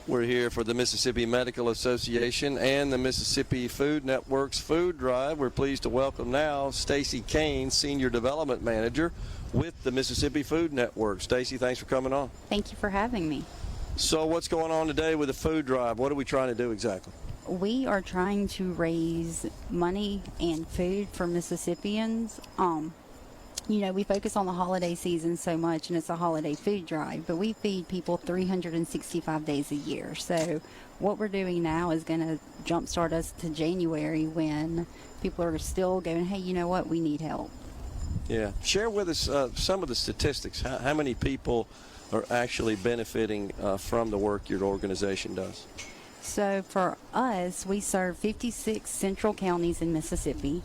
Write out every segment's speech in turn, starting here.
We're here for the Mississippi Medical Association and the Mississippi Food Network's Food Drive. We're pleased to welcome now Stacey Cain, Senior Development Manager with the Mississippi Food Network. Stacey, thanks for coming on. Thank you for having me. So what's going on today with the food drive? What are we trying to do exactly? We are trying to raise money and food for Mississippians. We focus on the holiday season so much, and it's a holiday food drive, but we feed people 365 days a year. So what we're doing now is going to jumpstart us to January when people are still going, hey, you know what, we need help. Yeah. Share with us some of the statistics. How many people are actually benefiting from the work your organization does? So for us, we serve 56 central counties in Mississippi,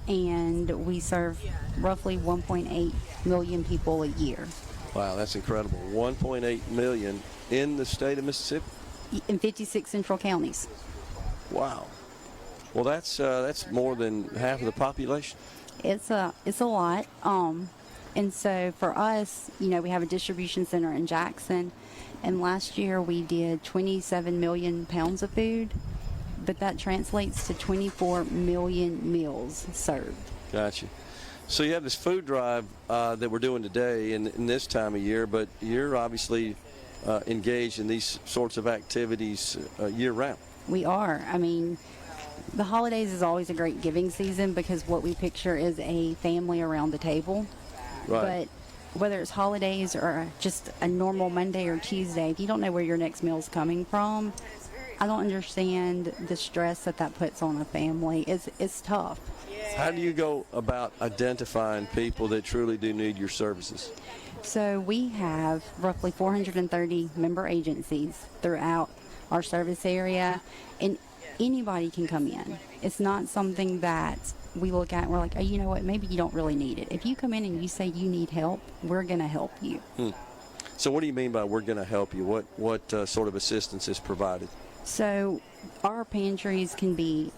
and we serve roughly 1.8 million people a year. Wow, that's incredible. 1.8 million in the state of Mississippi? In 56 central counties. Wow. Well, that's more than half of the population. It's a lot. And so for us, we have a distribution center in Jackson, and last year we did 27 million pounds of food, but that translates to 24 million meals served. Gotcha. So you have this food drive that we're doing today in this time of year, but you're obviously engaged in these sorts of activities year-round. We are. I mean, the holidays is always a great giving season because what we picture is a family around the table. Right. But whether it's holidays or just a normal Monday or Tuesday, if you don't know where your next meal is coming from, I don't understand the stress that puts on a family. It's tough. How do you go about identifying people that truly do need your services? So we have roughly 430 member agencies throughout our service area, and anybody can come in. It's not something that we look at and we're like, oh, you know what, maybe you don't really need it. If you come in and you say you need help, we're going to help you. So what do you mean by we're going to help you? What sort of assistance is provided? So our pantries can be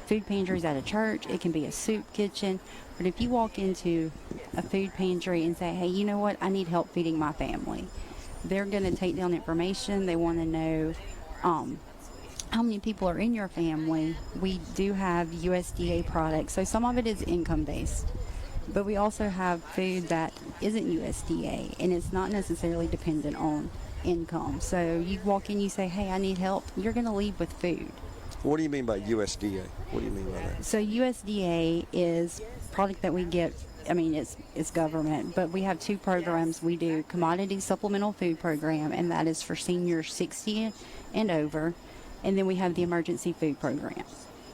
food pantries at a church. It can be a soup kitchen. But if you walk into a food pantry and say, hey, you know what, I need help feeding my family, they're going to take down information. They want to know how many people are in your family. We do have USDA products, so some of it is income-based. But we also have food that isn't USDA, and it's not necessarily dependent on income. So you walk in, you say, hey, I need help, you're going to leave with food. What do you mean by USDA? What do you mean by that? So USDA is product that we get, I mean, it's government, but we have two programs. We do Commodity Supplemental Food Program, and that is for seniors 60 and over. And then we have the Emergency Food Program.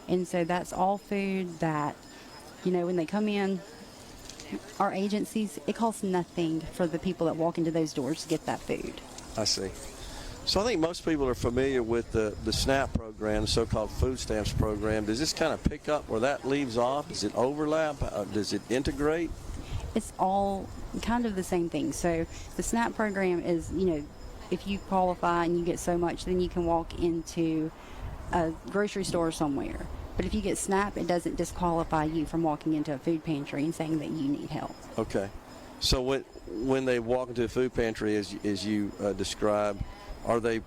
And so that's all food that, when they come in, our agencies, it costs nothing for the people that walk into those doors to get that food. I see. So I think most people are familiar with the SNAP program, the so-called food stamps program. Does this kind of pick up where that leaves off? Does it overlap? Does it integrate? It's all kind of the same thing. So the SNAP program is, if you qualify and you get so much, then you can walk into a grocery store somewhere. But if you get SNAP, it doesn't disqualify you from walking into a food pantry and saying that you need help. Okay. So when they walk into a food pantry, as you described, are they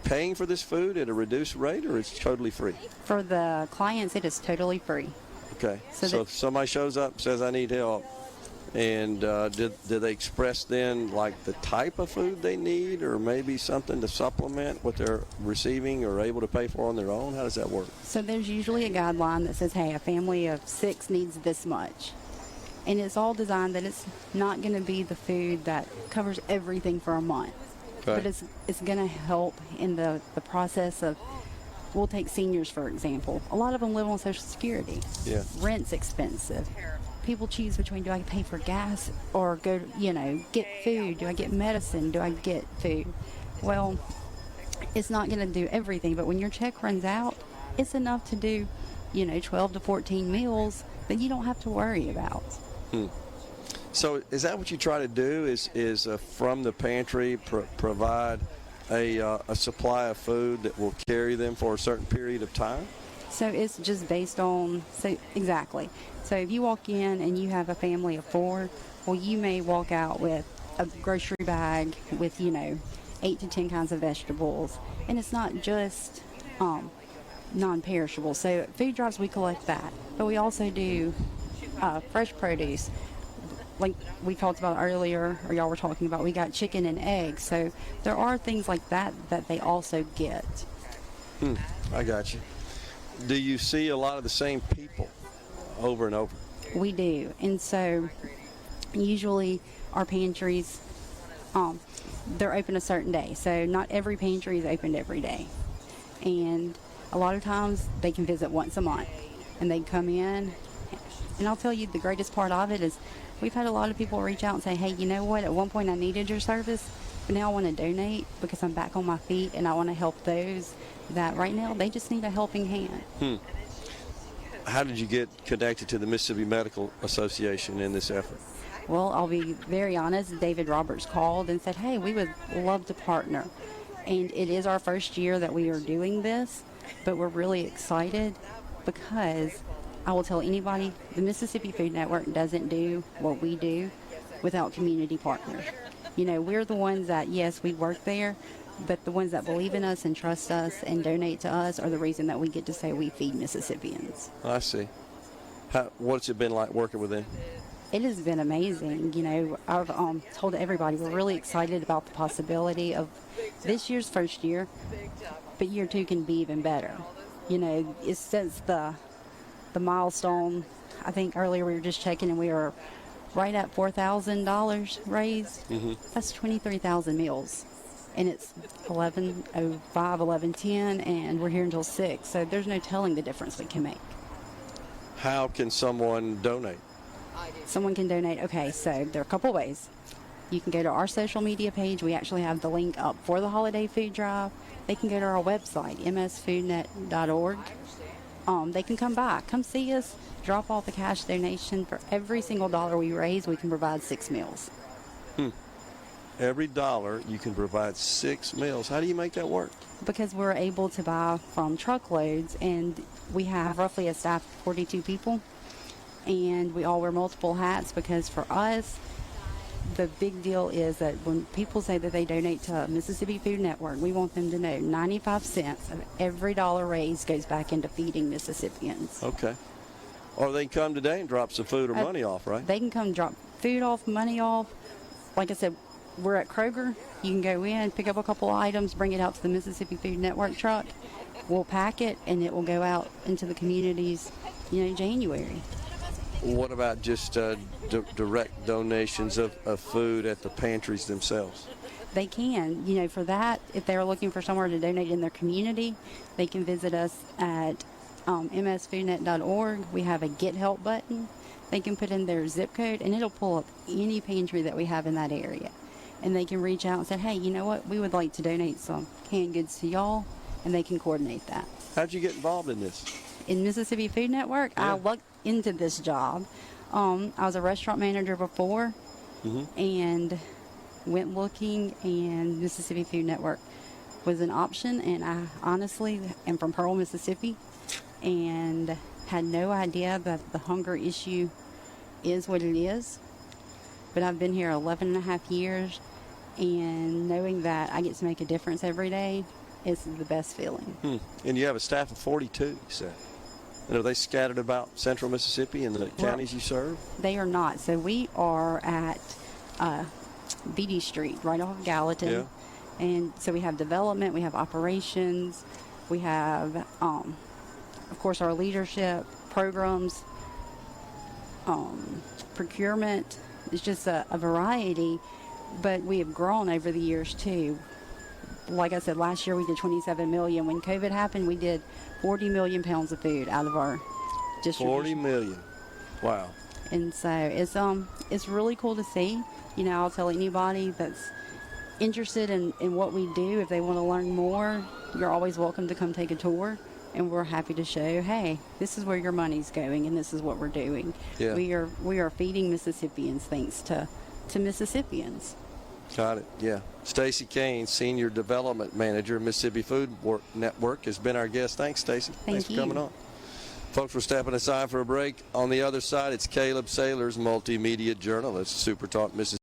paying for this food at a reduced rate, or it's totally free? For the clients, it is totally free. Okay. So if somebody shows up and says, I need help, and do they express then like the type of food they need, or maybe something to supplement what they're receiving or able to pay for on their own? How does that work? So there's usually a guideline that says, hey, a family of 6 needs this much. And it's all designed that it's not going to be the food that covers everything for a month. Okay. But it's going to help in the process of, we'll take seniors, for example. A lot of them live on Social Security. Yeah. Rent's expensive. People choose between, do I pay for gas or go, get food? Do I get medicine? Do I get food? Well, it's not going to do everything, but when your check runs out, it's enough to do, 12 to 14 meals that you don't have to worry about. So is that what you try to do, is from the pantry provide a supply of food that will carry them for a certain period of time? So it's just based on, exactly. So if you walk in and you have a family of 4, well, you may walk out with a grocery bag with, 8 to 10 kinds of vegetables. And it's not just non-perishable. So food drives, we collect that. But we also do fresh produce. Like we talked about earlier, or y'all were talking about, we got chicken and eggs. So there are things like that that they also get. I got you. Do you see a lot of the same people over and over? We do. And so usually our pantries, they're open a certain day. So not every pantry is opened every day. And a lot of times they can visit once a month. And they come in. And I'll tell you, the greatest part of it is we've had a lot of people reach out and say, hey, you know what? At one point I needed your service, but now I want to donate because I'm back on my feet and I want to help those that right now they just need a helping hand. How did you get connected to the Mississippi Medical Association in this effort? Well, I'll be very honest. David Roberts called and said, hey, we would love to partner. And it is our first year that we are doing this, but we're really excited because I will tell anybody, the Mississippi Food Network doesn't do what we do without community partners. You know, we're the ones that, yes, we work there, but the ones that believe in us and trust us and donate to us are the reason that we get to say we feed Mississippians. I see. What's it been like working with them? It has been amazing. You know, I've told everybody we're really excited about the possibility of this year's first year, but year 2 can be even better. You know, it's since the milestone, I think earlier we were just checking and we were right at $4,000 raised. That's 23,000 meals. And it's 11:05, 11:10, and we're here until 6. So there's no telling the difference we can make. How can someone donate? Someone can donate. Okay, so there are a couple ways. You can go to our social media page. We actually have the link up for the holiday food drive. They can go to our website, msfoodnet.org. They can come by, come see us, drop off a cash donation. For every single dollar we raise, we can provide 6 meals. Every dollar you can provide 6 meals. How do you make that work? Because we're able to buy from truckloads, and we have roughly a staff of 42 people, and we all wear multiple hats because for us, the big deal is that when people say that they donate to Mississippi Food Network, we want them to know 95 cents of every dollar raised goes back into feeding Mississippians. Okay. Or they can come today and drop some food or money off, right? They can come drop food off, money off. Like I said, we're at Kroger. You can go in, pick up a couple items, bring it out to the Mississippi Food Network truck. We'll pack it, and it will go out into the communities, January. What about just direct donations of food at the pantries themselves? They can. For that, if they're looking for somewhere to donate in their community, they can visit us at msfoodnet.org. We have a Get Help button. They can put in their zip code, and it'll pull up any pantry that we have in that area. And they can reach out and say, hey, you know what? We would like to donate some canned goods to y'all, and they can coordinate that. How'd you get involved in this? In Mississippi Food Network, Yeah. I lucked into this job. I was a restaurant manager before, and went looking, and Mississippi Food Network was an option. And I honestly am from Pearl, Mississippi, and had no idea that the hunger issue is what it is. But I've been here 11 and a half years, and knowing that I get to make a difference every day is the best feeling. And you have a staff of 42, you said. And are they scattered about central Mississippi and the counties you serve? They are not. So we are at BD Street, right off of Gallatin. Yeah. And so we have development, we have operations, we have, of course, our leadership, programs, procurement. It's just a variety, but we have grown over the years too. Like I said, last year we did 27 million. When COVID happened, we did 40 million pounds of food out of our distribution. 40 million. Wow. And so it's really cool to see. I'll tell anybody that's interested in what we do, if they want to learn more, you're always welcome to come take a tour. And we're happy to show, hey, this is where your money's going, and this is what we're doing. Yeah. We are feeding Mississippians thanks to Mississippians. Got it, yeah. Stacey Cain, Senior Development Manager, Mississippi Food Network, has been our guest. Thanks, Stacey. Thanks for coming on. Folks, we're stepping aside for a break. On the other side, it's Caleb Saylor's multimedia journalist, SuperTalk Mississippi.